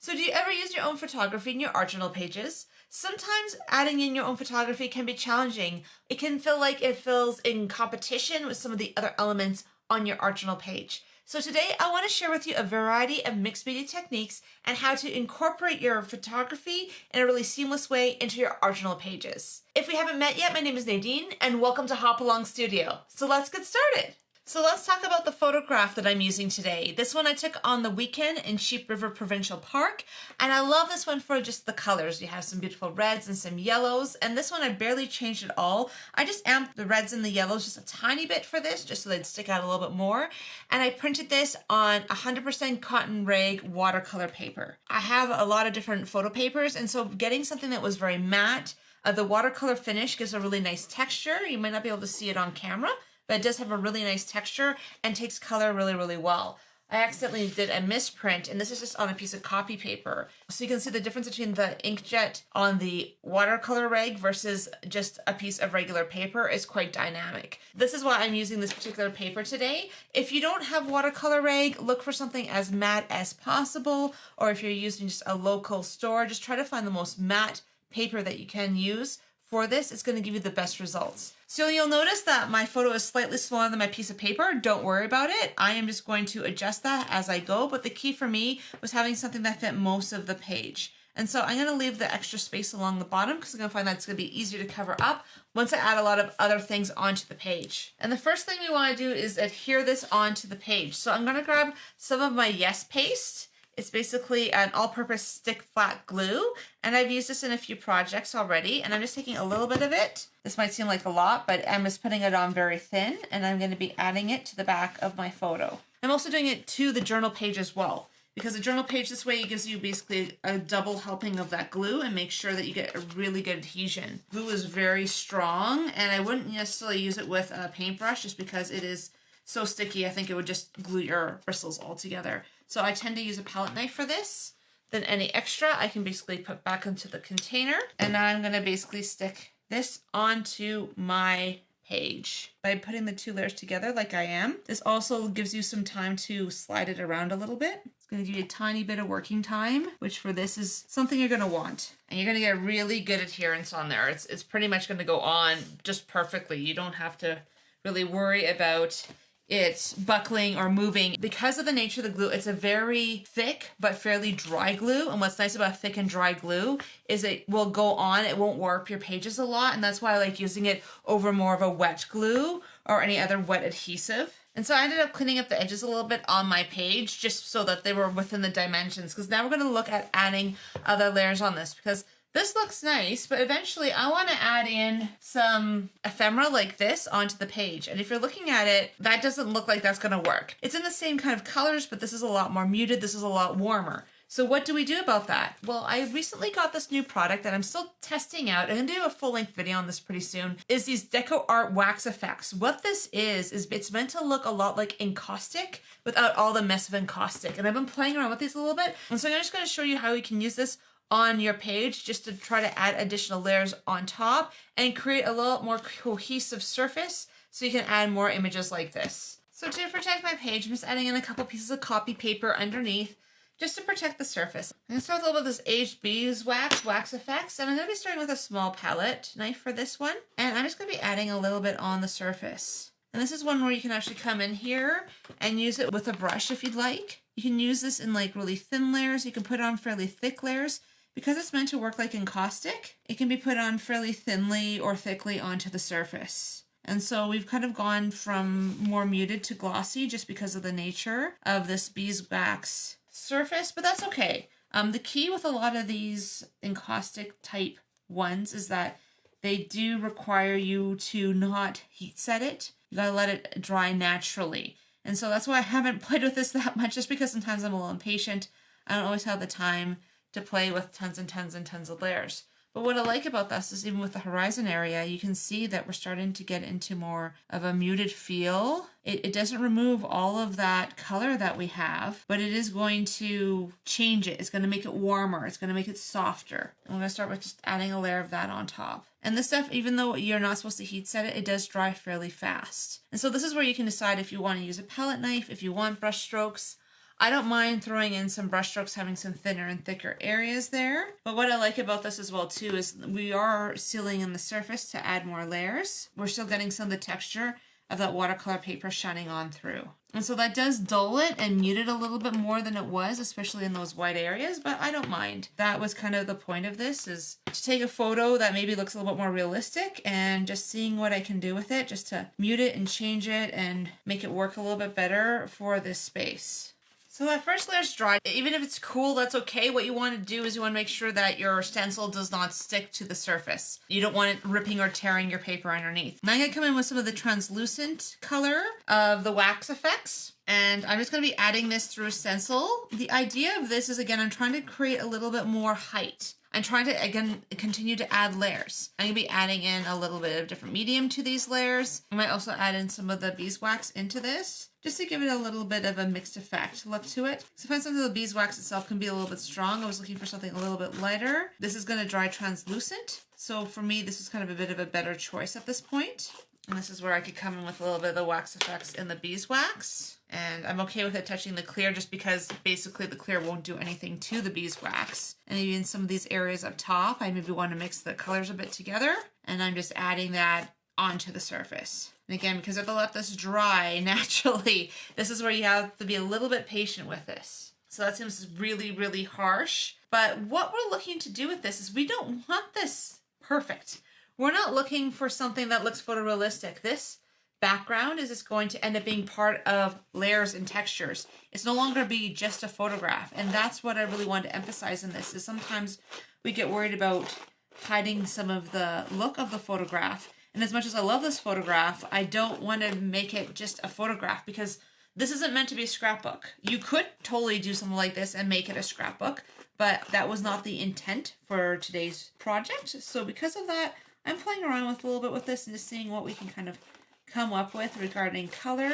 So do you ever use your own photography in your art journal pages? Sometimes adding in your own photography can be challenging. It can feel like it feels in competition with some of the other elements on your art journal page. So today I want to share with you a variety of mixed media techniques and how to incorporate your photography in a really seamless way into your art journal pages. If we haven't met yet, my name is Nadine and welcome to Hop Along Studio. So let's get started. So let's talk about the photograph that I'm using today. This one I took on the weekend in Sheep River Provincial Park, and I love this one for just the colors. You have some beautiful reds and some yellows, and this one I barely changed at all. I just amped the reds and the yellows just a tiny bit for this, just so they'd stick out a little bit more, and I printed this on 100% cotton rag watercolor paper. I have a lot of different photo papers, and so getting something that was very matte, the watercolor finish gives a really nice texture. You might not be able to see it on camera, but it does have a really nice texture and takes color really, really well. I accidentally did a misprint, and this is just on a piece of copy paper. So you can see the difference between the inkjet on the watercolor rag versus just a piece of regular paper is quite dynamic. This is why I'm using this particular paper today. If you don't have watercolor rag, look for something as matte as possible, or if you're using just a local store, just try to find the most matte paper that you can use. For this, it's going to give you the best results. So you'll notice that my photo is slightly smaller than my piece of paper. Don't worry about it. I am just going to adjust that as I go. But the key for me was having something that fit most of the page. And so I'm going to leave the extra space along the bottom because I'm going to find that it's going to be easier to cover up once I add a lot of other things onto the page. And the first thing we want to do is adhere this onto the page. So I'm going to grab some of my Yes paste. It's basically an all-purpose stick flat glue, and I've used this in a few projects already, and I'm just taking a little bit of it. This might seem like a lot, but I'm just putting it on very thin, and I'm going to be adding it to the back of my photo. I'm also doing it to the journal page as well, because the journal page this way gives you basically a double helping of that glue and make sure that you get a really good adhesion. Glue is very strong, and I wouldn't necessarily use it with a paintbrush just because it is so sticky. I think it would just glue your bristles all together. So I tend to use a palette knife for this. Then any extra I can basically put back into the container. And now I'm going to basically stick this onto my page by putting the two layers together like I am. This also gives you some time to slide it around a little bit. It's going to give you a tiny bit of working time, which for this is something you're going to want. And you're going to get really good adherence on there. It's pretty much going to go on just perfectly. You don't have to really worry about it's buckling or moving. Because of the nature of the glue, it's a very thick but fairly dry glue. And what's nice about thick and dry glue is it will go on, it won't warp your pages a lot. And that's why I like using it over more of a wet glue or any other wet adhesive. And so I ended up cleaning up the edges a little bit on my page just so that they were within the dimensions. Because now we're going to look at adding other layers on this, because this looks nice, but eventually I want to add in some ephemera like this onto the page. And if you're looking at it, that doesn't look like that's going to work. It's in the same kind of colors, but this is a lot more muted. This is a lot warmer. So what do we do about that? Well, I recently got this new product that I'm still testing out. I'm going to do a full-length video on this pretty soon, is these Deco Art wax effects. What this is it's meant to look a lot like encaustic without all the mess of encaustic. And I've been playing around with these a little bit. And so I'm just going to show you how you can use this on your page just to try to add additional layers on top and create a little more cohesive surface so you can add more images like this. So to protect my page, I'm just adding in a couple pieces of copy paper underneath just to protect the surface. I'm going to start with a little bit of this aged beeswax, wax effects, and I'm going to be starting with a small palette knife for this one. And I'm just going to be adding a little bit on the surface. And this is one where you can actually come in here and use it with a brush if you'd like. You can use this in like really thin layers. You can put it on fairly thick layers. Because it's meant to work like encaustic, it can be put on fairly thinly or thickly onto the surface. And so we've kind of gone from more muted to glossy just because of the nature of this beeswax surface, but that's okay. The key with a lot of these encaustic type ones is that they do require you to not heat set it. You gotta let it dry naturally. And so that's why I haven't played with this that much, just because sometimes I'm a little impatient. I don't always have the time to play with tons and tons and tons of layers. But what I like about this is even with the horizon area, you can see that we're starting to get into more of a muted feel. It doesn't remove all of that color that we have, but it is going to change it. It's going to make it warmer. It's going to make it softer. And we're going to start with just adding a layer of that on top. And this stuff, even though you're not supposed to heat set it, it does dry fairly fast. And so this is where you can decide if you want to use a palette knife, if you want brush strokes. I don't mind throwing in some brush strokes, having some thinner and thicker areas there. But what I like about this as well too is we are sealing in the surface to add more layers. We're still getting some of the texture of that watercolor paper shining on through. And so that does dull it and mute it a little bit more than it was, especially in those white areas, but I don't mind. That was kind of the point of this, is to take a photo that maybe looks a little bit more realistic and just seeing what I can do with it, just to mute it and change it and make it work a little bit better for this space. So that first layer's dry. Even if it's cool, that's okay. What you want to do is you want to make sure that your stencil does not stick to the surface. You don't want it ripping or tearing your paper underneath. Now I'm going to come in with some of the translucent color of the wax effects. And I'm just going to be adding this through a stencil. The idea of this is, again, I'm trying to create a little bit more height. I'm trying to, again, continue to add layers. I'm going to be adding in a little bit of different medium to these layers. I might also add in some of the beeswax into this, just to give it a little bit of a mixed effect look to it. So I find something the beeswax itself can be a little bit strong. I was looking for something a little bit lighter. This is going to dry translucent. So for me, this is kind of a bit of a better choice at this point. And this is where I could come in with a little bit of the wax effects in the beeswax. And I'm okay with it touching the clear just because basically the clear won't do anything to the beeswax. And maybe in some of these areas up top, I maybe want to mix the colors a bit together. And I'm just adding that onto the surface. And again, because I have to let this dry naturally, this is where you have to be a little bit patient with this. So that seems really, really harsh. But what we're looking to do with this is we don't want this perfect. We're not looking for something that looks photorealistic. This background is just going to end up being part of layers and textures. It's no longer be just a photograph. And that's what I really want to emphasize in this, is sometimes we get worried about hiding some of the look of the photograph. And as much as I love this photograph, I don't want to make it just a photograph, because this isn't meant to be a scrapbook. You could totally do something like this and make it a scrapbook, but that was not the intent for today's project. So because of that, I'm playing around with a little bit with this and just seeing what we can kind of come up with regarding color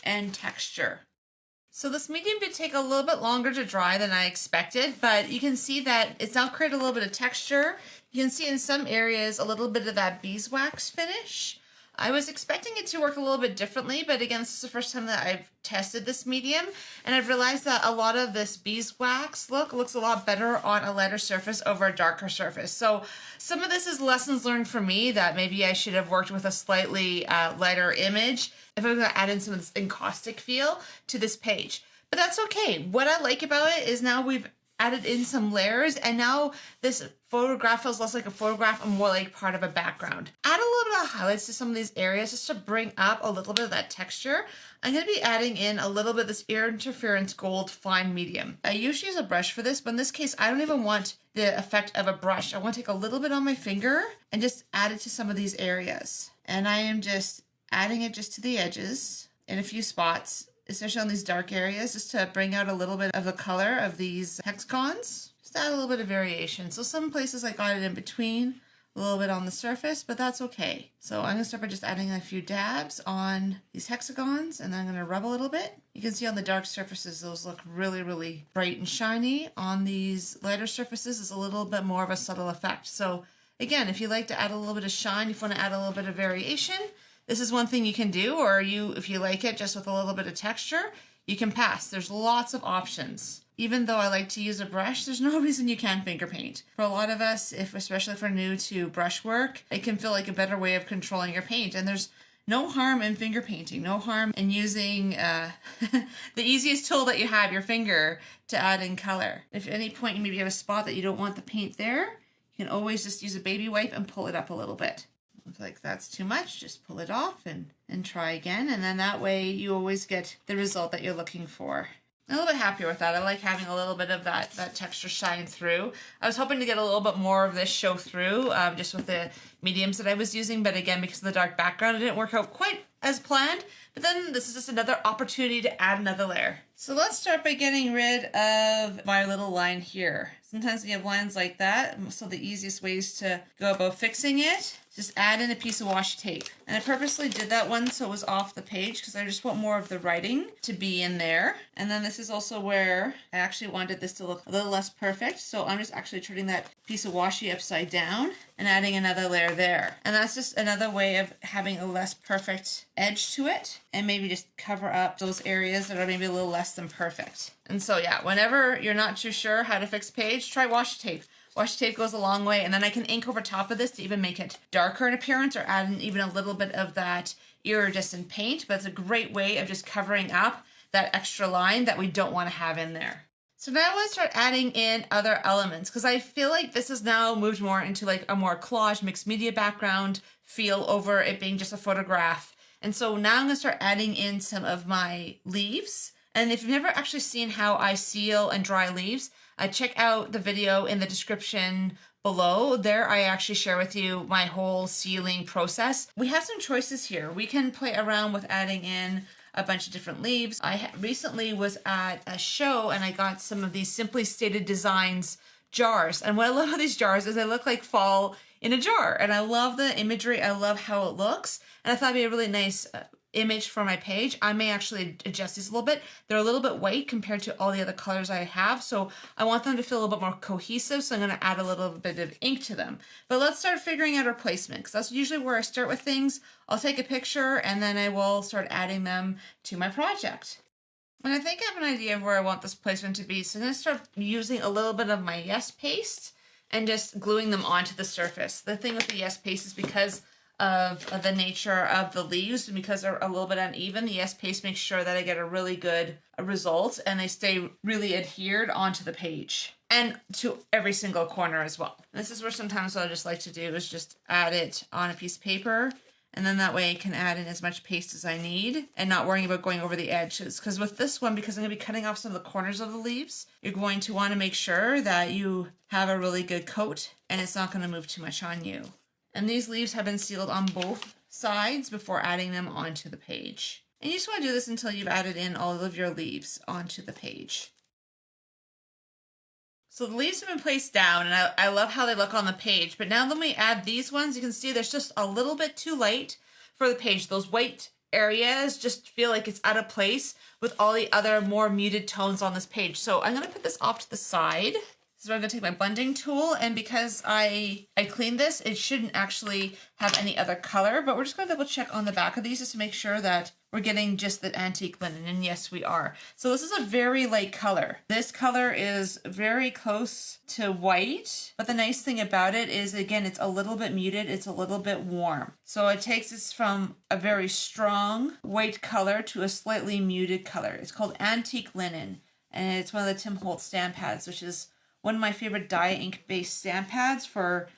and texture. So this medium did take a little bit longer to dry than I expected, but you can see that it's now created a little bit of texture. You can see in some areas a little bit of that beeswax finish. I was expecting it to work a little bit differently, but again, this is the first time that I've tested this medium, and I've realized that a lot of this beeswax look looks a lot better on a lighter surface over a darker surface. So some of this is lessons learned for me, that maybe I should have worked with a slightly lighter image if I'm going to add in some of this encaustic feel to this page. But that's okay. What I like about it is now we've added in some layers, and now this photograph feels less like a photograph and more like part of a background. Add a little bit of highlights to some of these areas just to bring up a little bit of that texture. I'm going to be adding in a little bit of this interference gold fine medium. I usually use a brush for this, but in this case, I don't even want the effect of a brush. I want to take a little bit on my finger and just add it to some of these areas. And I am just adding it just to the edges in a few spots, especially on these dark areas, just to bring out a little bit of the color of these hexagons. Just add a little bit of variation. So some places I got it in between, a little bit on the surface, but that's okay. So I'm gonna start by just adding a few dabs on these hexagons, and then I'm gonna rub a little bit. You can see on the dark surfaces, those look really, really bright and shiny. On these lighter surfaces, it's a little bit more of a subtle effect. So again, if you like to add a little bit of shine, if you wanna add a little bit of variation, this is one thing you can do, or if you like it just with a little bit of texture, you can pass. There's lots of options. Even though I like to use a brush, there's no reason you can't finger paint. For a lot of us, especially if we're new to brush work, it can feel like a better way of controlling your paint. And there's no harm in finger painting, no harm in using the easiest tool that you have, your finger, to add in color. If at any point you maybe have a spot that you don't want the paint there, you can always just use a baby wipe and pull it up a little bit. If like that's too much, just pull it off and try again. And then that way you always get the result that you're looking for. I'm a little bit happier with that. I like having a little bit of that texture shine through. I was hoping to get a little bit more of this show through just with the mediums that I was using. But again, because of the dark background, it didn't work out quite as planned. But then this is just another opportunity to add another layer. So let's start by getting rid of my little line here. Sometimes you have lines like that. So the easiest ways to go about fixing it, just add in a piece of washi tape. And I purposely did that one so it was off the page because I just want more of the writing to be in there. And then this is also where I actually wanted this to look a little less perfect. So I'm just actually turning that piece of washi upside down and adding another layer there. And that's just another way of having a less perfect edge to it and maybe just cover up those areas that are maybe a little less than perfect. And so yeah, whenever you're not too sure how to fix a page, try washi tape. Washi tape goes a long way, and then I can ink over top of this to even make it darker in appearance or add in even a little bit of that iridescent paint, but it's a great way of just covering up that extra line that we don't want to have in there. So now I want to start adding in other elements because I feel like this has now moved more into like a more collage mixed media background feel over it being just a photograph. And so now I'm going to start adding in some of my leaves. And if you've never actually seen how I seal and dry leaves, check out the video in the description below. There I actually share with you my whole sealing process. We have some choices here. We can play around with adding in a bunch of different leaves. I recently was at a show and I got some of these Simply Stated Designs jars. And what I love about these jars is they look like fall in a jar. And I love the imagery. I love how it looks. And I thought it'd be a really nice image for my page. I may actually adjust these a little bit. They're a little bit white compared to all the other colors I have. So I want them to feel a little bit more cohesive. So I'm going to add a little bit of ink to them. But let's start figuring out our placement because that's usually where I start with things. I'll take a picture and then I will start adding them to my project. And I think I have an idea of where I want this placement to be. So I'm going to start using a little bit of my Yes paste and just gluing them onto the surface. The thing with the Yes paste is because of the nature of the leaves and because they're a little bit uneven, the Yes paste makes sure that I get a really good result and they stay really adhered onto the page and to every single corner as well. And this is where sometimes what I just like to do is just add it on a piece of paper, and then that way I can add in as much paste as I need and not worrying about going over the edges. Because with this one, because I'm going to be cutting off some of the corners of the leaves, you're going to want to make sure that you have a really good coat and it's not going to move too much on you. And these leaves have been sealed on both sides before adding them onto the page. And you just want to do this until you've added in all of your leaves onto the page. So the leaves have been placed down and I love how they look on the page. But now when we add these ones, you can see there's just a little bit too light for the page. Those white areas just feel like it's out of place with all the other more muted tones on this page. So I'm going to put this off to the side. This is where I'm going to take my blending tool, and because I cleaned this, it shouldn't actually have any other color, but we're just going to double check on the back of these just to make sure that we're getting just the antique linen, and yes, we are. So this is a very light color. This color is very close to white, but the nice thing about it is, again, it's a little bit muted, it's a little bit warm. So it takes us from a very strong white color to a slightly muted color. It's called antique linen, and it's one of the Tim Holtz stamp pads, which is one of my favorite dye ink based stamp pads for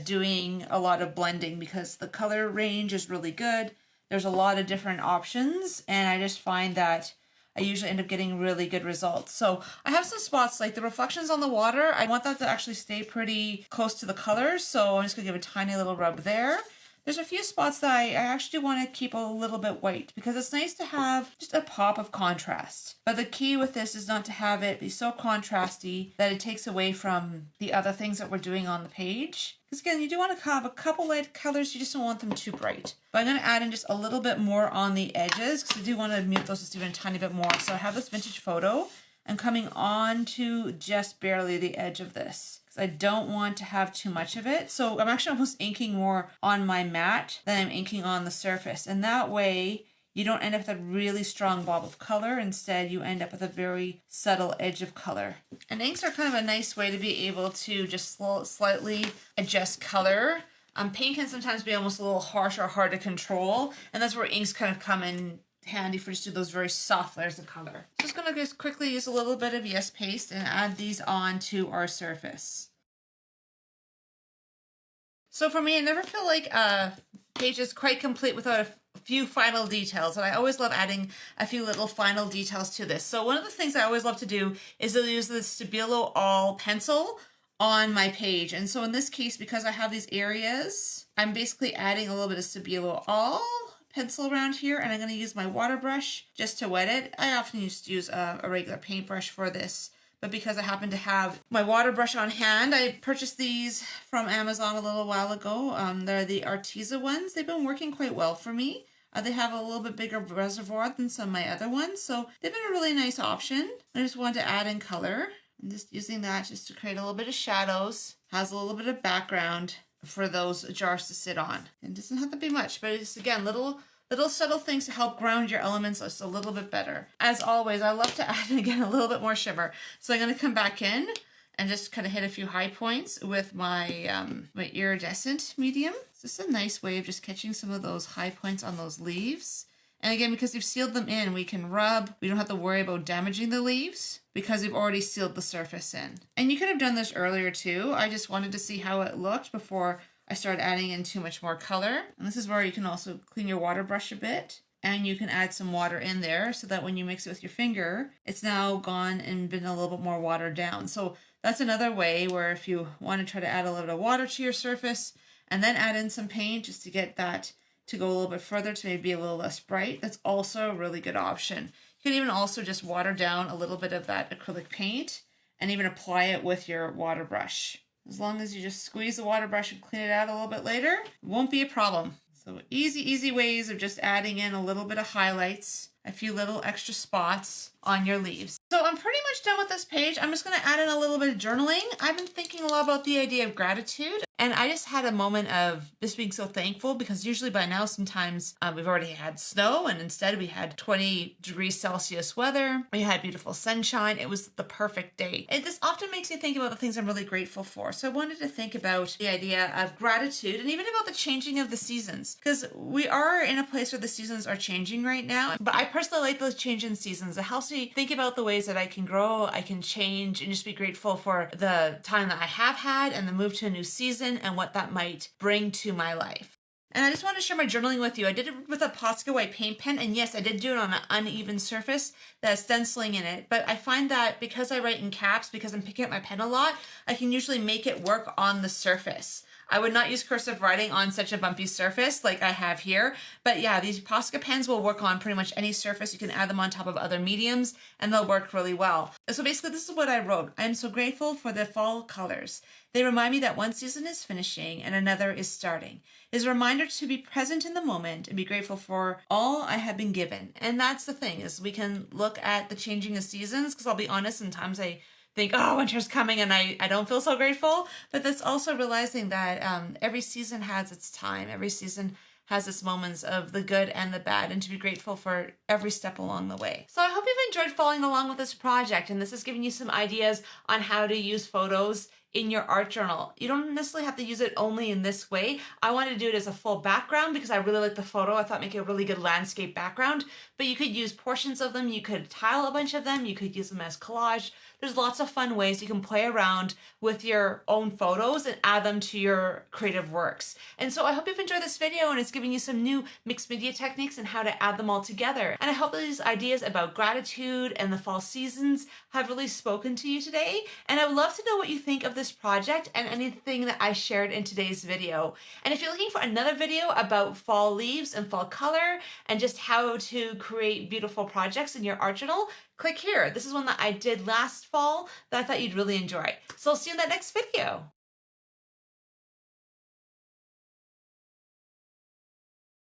doing a lot of blending because the color range is really good. There's a lot of different options and I just find that I usually end up getting really good results. So I have some spots like the reflections on the water. I want that to actually stay pretty close to the color. So I'm just gonna give a tiny little rub there. There's a few spots that I actually want to keep a little bit white because it's nice to have just a pop of contrast. But the key with this is not to have it be so contrasty that it takes away from the other things that we're doing on the page. Because again, you do want to have a couple light colors, you just don't want them too bright. But I'm going to add in just a little bit more on the edges because I do want to mute those just even a tiny bit more. So I have this vintage photo. I'm coming on to just barely the edge of this. I don't want to have too much of it. So I'm actually almost inking more on my mat than I'm inking on the surface. And that way you don't end up with a really strong blob of color. Instead, you end up with a very subtle edge of color. And inks are kind of a nice way to be able to just slightly adjust color. Paint can sometimes be almost a little harsh or hard to control. And that's where inks kind of come in handy for just do those very soft layers of color. Just gonna just quickly use a little bit of Yes paste and add these on to our surface. So for me, I never feel like a page is quite complete without a few final details, and I always love adding a few little final details to this. So one of the things I always love to do is to use the Stabilo All pencil on my page. And so in this case, because I have these areas, I'm basically adding a little bit of Stabilo All pencil around here, and I'm going to use my water brush just to wet it. I often used to use a regular paintbrush for this, but because I happen to have my water brush on hand, I purchased these from Amazon a little while ago. They're the Arteza ones. They've been working quite well for me. They have a little bit bigger reservoir than some of my other ones, so they've been a really nice option. I just wanted to add in color. I'm just using that just to create a little bit of shadows. Has a little bit of background for those jars to sit on. It doesn't have to be much, but it's, again, little Little subtle things to help ground your elements just a little bit better. As always, I love to add, again, a little bit more shimmer. So I'm going to come back in and just kind of hit a few high points with my my iridescent medium. It's just a nice way of just catching some of those high points on those leaves. And again, because we've sealed them in, we can rub. We don't have to worry about damaging the leaves because we've already sealed the surface in. And you could have done this earlier too. I just wanted to see how it looked before I started adding in too much more color. And this is where you can also clean your water brush a bit. And you can add some water in there so that when you mix it with your finger, it's now gone and been a little bit more watered down. So that's another way where if you want to try to add a little bit of water to your surface and then add in some paint just to get that to go a little bit further to maybe be a little less bright, that's also a really good option. You can even also just water down a little bit of that acrylic paint and even apply it with your water brush. As long as you just squeeze the water brush and clean it out a little bit later, it won't be a problem. So easy ways of just adding in a little bit of highlights, a few little extra spots on your leaves. So I'm pretty much done with this page. I'm just going to add in a little bit of journaling. I've been thinking a lot about the idea of gratitude, and I just had a moment of just being so thankful because usually by now sometimes we've already had snow and instead we had 20 degrees Celsius weather. We had beautiful sunshine. It was the perfect day. And this often makes me think about the things I'm really grateful for. So I wanted to think about the idea of gratitude and even about the changing of the seasons, because we are in a place where the seasons are changing right now. But I personally like those changing seasons. It helps me think about the ways that I can grow, I can change, and just be grateful for the time that I have had and the move to a new season and what that might bring to my life. And I just want to share my journaling with you. I did it with a Posca white paint pen, and yes, I did do it on an uneven surface that has stenciling in it, but I find that because I write in caps, because I'm picking up my pen a lot, I can usually make it work on the surface. I would not use cursive writing on such a bumpy surface like I have here. But yeah, these Posca pens will work on pretty much any surface. You can add them on top of other mediums and they'll work really well. So basically this is what I wrote. I am so grateful for the fall colors. They remind me that one season is finishing and another is starting. It is a reminder to be present in the moment and be grateful for all I have been given. And that's the thing, is we can look at the changing of seasons, because I'll be honest, sometimes I think, oh, winter's coming and I don't feel so grateful. But that's also realizing that every season has its time. Every season has its moments of the good and the bad, and to be grateful for every step along the way. So I hope you've enjoyed following along with this project, and this has given you some ideas on how to use photos in your art journal. You don't necessarily have to use it only in this way. I wanted to do it as a full background because I really like the photo. I thought make it a really good landscape background, but you could use portions of them. You could tile a bunch of them. You could use them as collage. There's lots of fun ways you can play around with your own photos and add them to your creative works. And so I hope you've enjoyed this video and it's giving you some new mixed media techniques and how to add them all together. And I hope these ideas about gratitude and the fall seasons have really spoken to you today. And I would love to know what you think of this project and anything that I shared in today's video. And if you're looking for another video about fall leaves and fall color and just how to create beautiful projects in your art journal, click here. This is one that I did last fall that I thought you'd really enjoy. So I'll see you in that next video.